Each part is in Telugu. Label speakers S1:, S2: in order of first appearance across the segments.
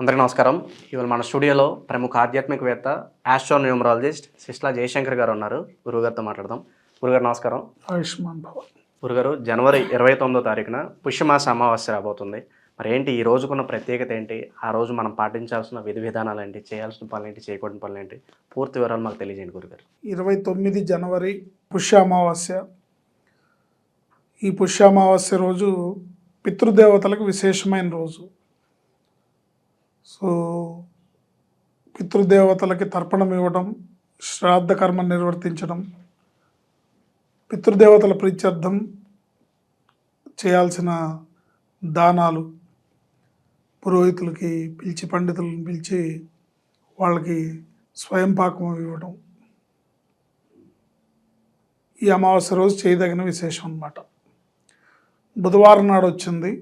S1: అందరికీ నమస్కారం. ఇవాళ మన స్టూడియోలో ప్రముఖ ఆధ్యాత్మికవేత్త ఆస్ట్రోన్యూమరాలజిస్ట్ సిస్లా జయశంకర్ గారు ఉన్నారు. గురుగారితో మాట్లాడదాం. గురుగారు నమస్కారం.
S2: ఆయుష్మాన్ భవ.
S1: గురుగారు, జనవరి 29వ తారీఖున పుష్యమాస అమావాస్య రాబోతుంది. మరి ఏంటి ఈ రోజుకున్న ప్రత్యేకత ఏంటి? ఆ రోజు మనం పాటించాల్సిన విధి విధానాలు ఏంటి? చేయాల్సిన పనులు ఏంటి? చేయకూడని పనులు ఏంటి? పూర్తి వివరాలు మాకు తెలియజేయండి గురుగారు.
S2: 29 జనవరి పుష్య అమావాస్య. ఈ పుష్య అమావాస్య రోజు పితృదేవతలకు విశేషమైన రోజు. సో పితృదేవతలకి తర్పణం ఇవ్వడం, శ్రాద్ధ కర్మ నిర్వర్తించడం, పితృదేవతల ప్రీత్యర్థం చేయాల్సిన దానాలు, పురోహితులకి పిలిచి పండితులను పిలిచి వాళ్ళకి స్వయం పాకం ఇవ్వడం ఈ అమావాస్య రోజు చేయదగిన విశేషం అన్నమాట. బుధవారం నాడు వచ్చింది.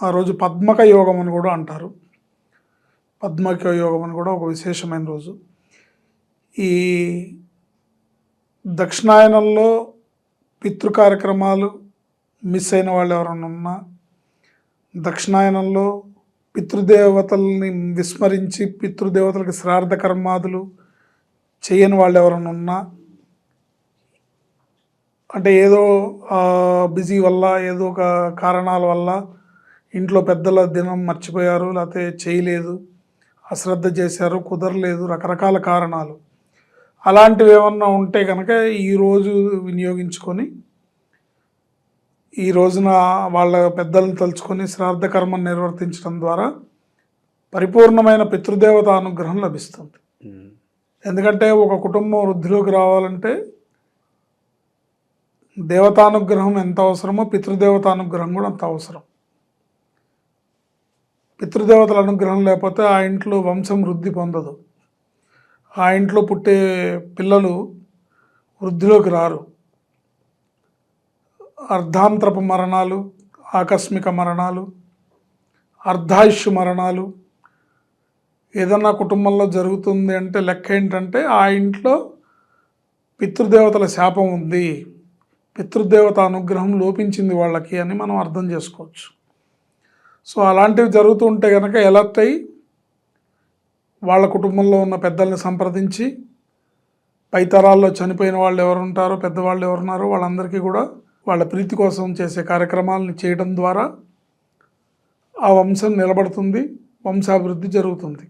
S2: ఆ రోజు పద్మక యోగం అని కూడా అంటారు. పద్మక యోగం అని కూడా ఒక విశేషమైన రోజు. ఈ దక్షిణాయనంలో పితృ కార్యక్రమాలు మిస్ అయిన వాళ్ళు ఎవరైనా ఉన్నా, దక్షిణాయనంలో పితృదేవతల్ని విస్మరించి పితృదేవతలకి శ్రాద్ధ కర్మాదులు చేయని వాళ్ళు ఎవరైనా ఉన్నా, అంటే ఏదో బిజీ వల్ల, ఏదో ఒక కారణాల వల్ల ఇంట్లో పెద్దల దినం మర్చిపోయారు, లేకపోతే చేయలేదు, అశ్రద్ధ చేశారు, కుదరలేదు, రకరకాల కారణాలు, అలాంటివి ఏమన్నా ఉంటే కనుక ఈరోజు వినియోగించుకొని ఈ రోజున వాళ్ళ పెద్దలను తలుచుకొని శ్రాద్ధ కర్మను నిర్వర్తించడం ద్వారా పరిపూర్ణమైన పితృదేవత అనుగ్రహం లభిస్తుంది. ఎందుకంటే ఒక కుటుంబం వృద్ధిలోకి రావాలంటే దేవతానుగ్రహం ఎంత అవసరమో పితృదేవతానుగ్రహం కూడా అంత అవసరం. పితృదేవతల అనుగ్రహం లేకపోతే ఆ ఇంట్లో వంశం వృద్ధి పొందదు. ఆ ఇంట్లో పుట్టే పిల్లలు వృద్ధిలోకి రారు. అర్ధాంతరపు మరణాలు, ఆకస్మిక మరణాలు, అర్ధాయుష్ మరణాలు ఏదన్నా కుటుంబంలో జరుగుతుంది అంటే లెక్క ఏంటంటే ఆ ఇంట్లో పితృదేవతల శాపం ఉంది, పితృదేవత అనుగ్రహం లోపించింది వాళ్ళకి అని మనం అర్థం చేసుకోవచ్చు. సో అలాంటివి జరుగుతూ ఉంటే కనుక ఎలర్ట్ అయ్యి వాళ్ళ కుటుంబంలో ఉన్న పెద్దల్ని సంప్రదించి పై తరాల్లో చనిపోయిన వాళ్ళు ఎవరు ఉంటారో, పెద్దవాళ్ళు ఎవరున్నారో వాళ్ళందరికీ కూడా వాళ్ళ ప్రీతి కోసం చేసే కార్యక్రమాలను చేయడం ద్వారా ఆ వంశం నిలబడుతుంది, వంశాభివృద్ధి జరుగుతుంది.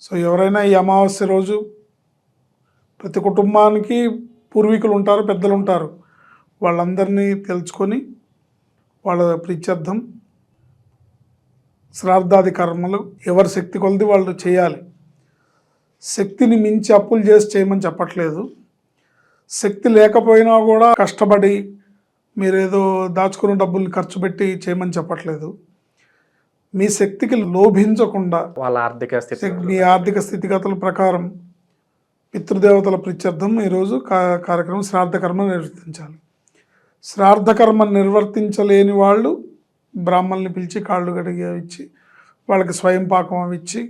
S2: సో ఎవరైనా ఈ అమావాస్య రోజు ప్రతి కుటుంబానికి పూర్వీకులు ఉంటారు, పెద్దలు ఉంటారు, వాళ్ళందరినీ తెలుసుకొని వాళ్ళ ప్రీత్యర్థం శ్రాద్ధాది కర్మలు ఎవరి శక్తి కొలది వాళ్ళు చేయాలి. శక్తిని మించి అప్పులు చేసి చేయమని చెప్పట్లేదు. శక్తి లేకపోయినా కూడా కష్టపడి మీరేదో దాచుకున్న డబ్బుల్ని ఖర్చు పెట్టి చేయమని చెప్పట్లేదు. మీ శక్తికి లోభించకుండా
S1: వాళ్ళ ఆర్థిక స్థితి,
S2: మీ ఆర్థిక స్థితిగతుల ప్రకారం పితృదేవతల ప్రీత్యర్థం ఈరోజు కార్యక్రమం శ్రాద్ధ కర్మ నిర్వర్తించాలి. శ్రాద్ధ కర్మ నిర్వర్తించలేని వాళ్ళు బ్రాహ్మణుల్ని పిలిచి కాళ్ళు కడిగి ఇచ్చి వాళ్ళకి స్వయం పాకం అవి ఇచ్చి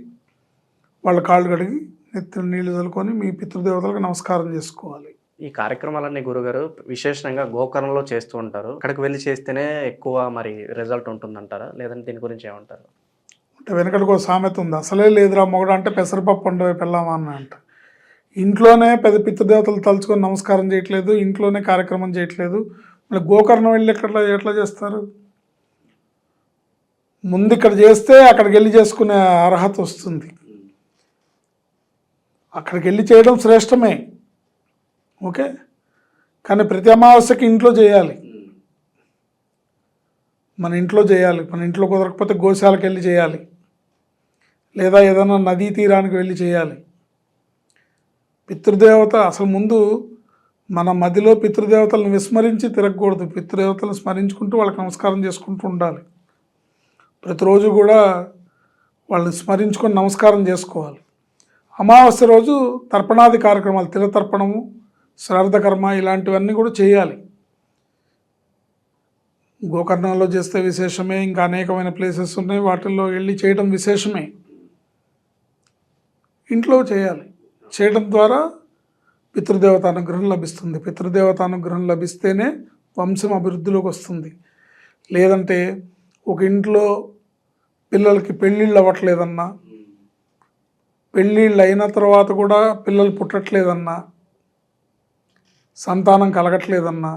S2: వాళ్ళ కాళ్ళు కడిగి నెత్తిన నీళ్లు చల్లుకొని మీ పితృదేవతలకు నమస్కారం చేసుకోవాలి.
S1: ఈ కార్యక్రమాలన్నీ గురుగారు విశేషంగా గోకర్ణంలో చేస్తూ ఉంటారు. అక్కడికి వెళ్ళి చేస్తేనే ఎక్కువ మరి రిజల్ట్ ఉంటుందంటారా, లేదంటే దీని గురించి ఏమంటారు?
S2: అంటే వెనకటికి ఒక సామెత ఉంది, అసలే లేదురా మొగడు అంటే పెసరపప్పు వండవే పెళ్ళామా అని అంట. ఇంట్లోనే పెద్ద పితృదేవతలు తలుచుకొని నమస్కారం చేయట్లేదు, ఇంట్లోనే కార్యక్రమం చేయట్లేదు, మళ్ళీ గోకర్ణం వెళ్ళి ఎట్లా చేస్తారు? ముందు ఇక్కడ చేస్తే అక్కడికి వెళ్ళి చేసుకునే అర్హత వస్తుంది. అక్కడికి వెళ్ళి చేయడం శ్రేష్టమే, ఓకే, కానీ ప్రతి అమావాస్యకి ఇంట్లో చేయాలి. మన ఇంట్లో చేయాలి. మన ఇంట్లో కుదరకపోతే గోశాలకు వెళ్ళి చేయాలి, లేదా ఏదైనా నదీ తీరానికి వెళ్ళి చేయాలి. పితృదేవత అసలు ముందు మన మదిలో పితృదేవతలను విస్మరించి తిరగకూడదు. పితృదేవతలను స్మరించుకుంటూ వాళ్ళకి నమస్కారం చేసుకుంటూ ఉండాలి. ప్రతిరోజు కూడా వాళ్ళని స్మరించుకొని నమస్కారం చేసుకోవాలి. అమావాస్య రోజు తర్పణాది కార్యక్రమాలు, తిలతర్పణము, శ్రాద్ధ కర్మ ఇలాంటివన్నీ కూడా చేయాలి. గోకర్ణంలో చేస్తే విశేషమే, ఇంకా అనేకమైన ప్లేసెస్ ఉన్నాయి, వాటిల్లో వెళ్ళి చేయడం విశేషమే. ఇంట్లో చేయాలి. చేయడం ద్వారా పితృదేవత అనుగ్రహం లభిస్తుంది. పితృదేవత అనుగ్రహం లభిస్తేనే వంశం అభివృద్ధిలోకి వస్తుంది. లేదంటే ఒక ఇంట్లో పిల్లలకి పెళ్ళిళ్ళు అవ్వట్లేదన్నా, పెళ్ళిళ్ళు అయిన తర్వాత కూడా పిల్లలు పుట్టట్లేదన్నా, సంతానం కలగట్లేదన్నా,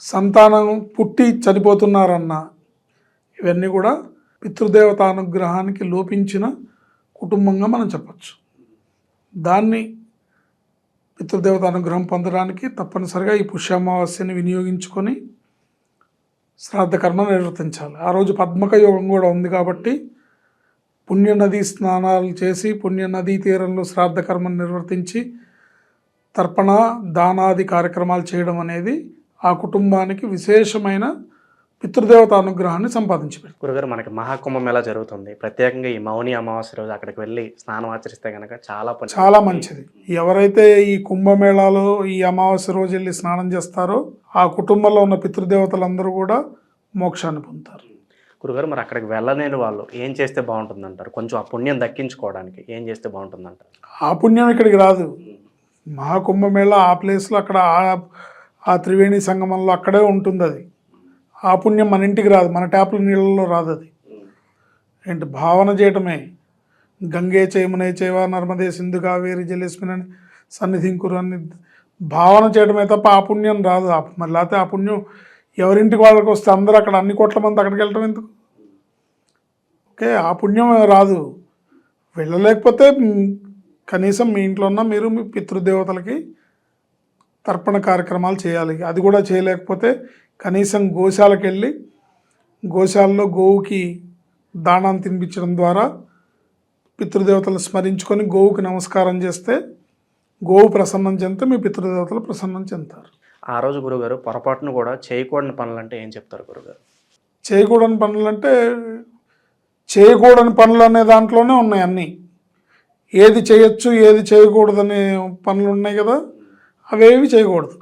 S2: సంతానం పుట్టి చనిపోతున్నారన్నా, ఇవన్నీ కూడా పితృదేవత అనుగ్రహానికి లోపించిన కుటుంబంగా మనం చెప్పచ్చు. దాన్ని పితృదేవత అనుగ్రహం పొందడానికి తప్పనిసరిగా ఈ పుష్యామావాస్యని వినియోగించుకొని శ్రాద్ధకర్మ నిర్వర్తించాలి. ఆ రోజు పద్మక యోగం కూడా ఉంది కాబట్టి పుణ్యనదీ స్నానాలు చేసి పుణ్యనదీ తీరంలో శ్రాద్ధకర్మను నిర్వర్తించి తర్పణ దానాది కార్యక్రమాలు చేయడం అనేది ఆ కుటుంబానికి విశేషమైన పితృదేవత అనుగ్రహాన్ని సంపాదించి పెడుతుంది.
S1: గురుగారు, మనకి మహాకుంభమేళా జరుగుతుంది. ప్రత్యేకంగా ఈ మౌని అమావాస్య రోజు అక్కడికి వెళ్ళి స్నానం ఆచరిస్తే కనుక చాలా
S2: మంచిది. ఎవరైతే ఈ కుంభమేళాలో ఈ అమావాస్య రోజు వెళ్ళి స్నానం చేస్తారో ఆ కుటుంబంలో ఉన్న పితృదేవతలందరూ కూడా మోక్షాన్ని పొందుతారు.
S1: గురుగారు, మరి అక్కడికి వెళ్ళలేని వాళ్ళు ఏం చేస్తే బాగుంటుందంటారు? కొంచెం ఆ పుణ్యం దక్కించుకోవడానికి ఏం చేస్తే బాగుంటుందంటారు?
S2: ఆ పుణ్యం ఇక్కడికి రాదు. మహాకుంభమేళా ఆ ప్లేస్లో అక్కడ ఆ త్రివేణి సంగమంలో అక్కడే ఉంటుంది. అది ఆ పుణ్యం మన ఇంటికి రాదు, మన ట్యాప్ల నీళ్ళలో రాదు. అది ఏంటి భావన చేయటమే. గంగే చయమునే చైవ నర్మదే సింధు కావేరి జలేస్మిన్ అని సన్నిధింకురు అని భావన చేయడమే తప్ప ఆ పుణ్యం రాదు. మరి లేకపోతే ఆ పుణ్యం ఎవరింటికి వాళ్ళకి వస్తే అందరూ అక్కడ అన్ని కోట్ల మంది అక్కడికి వెళ్ళటం ఎందుకు? ఓకే, ఆ పుణ్యం రాదు. వెళ్ళలేకపోతే కనీసం మీ ఇంట్లో ఉన్న మీరు మీ పితృదేవతలకి తర్పణ కార్యక్రమాలు చేయాలి. అది కూడా చేయలేకపోతే కనీసం గోశాలకు వెళ్ళి గోశాలలో గోవుకి దానాన్ని తినిపించడం ద్వారా పితృదేవతలు స్మరించుకొని గోవుకి నమస్కారం చేస్తే గోవు ప్రసన్నం చెందితే మీ పితృదేవతలు ప్రసన్నం చెందుతారు.
S1: ఆ రోజు గురుగారు పొరపాటును కూడా చేయకూడని పనులు అంటే ఏం చెప్తారు గురుగారు?
S2: చేయకూడని పనులు అంటే చేయకూడని పనులు అనే దాంట్లోనే ఉన్నాయి అన్నీ. ఏది చేయొచ్చు ఏది చేయకూడదనే పనులు ఉన్నాయి కదా, అవేవి చేయకూడదు.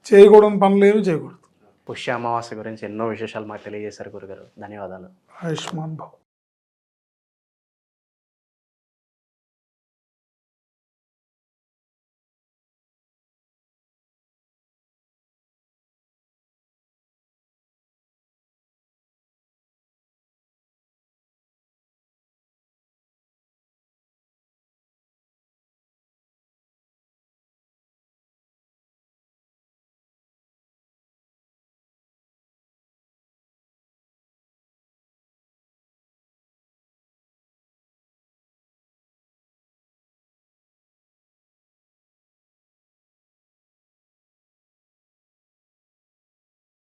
S2: చేయకూడని పనులు ఏవి చేయకూడదు.
S1: పుష్య అమావాస్య గురించి ఎన్నో విశేషాలు మాకు తెలియజేశారు గురుగారు. ధన్యవాదాలు.
S2: ఆయుష్మాన్ భవ.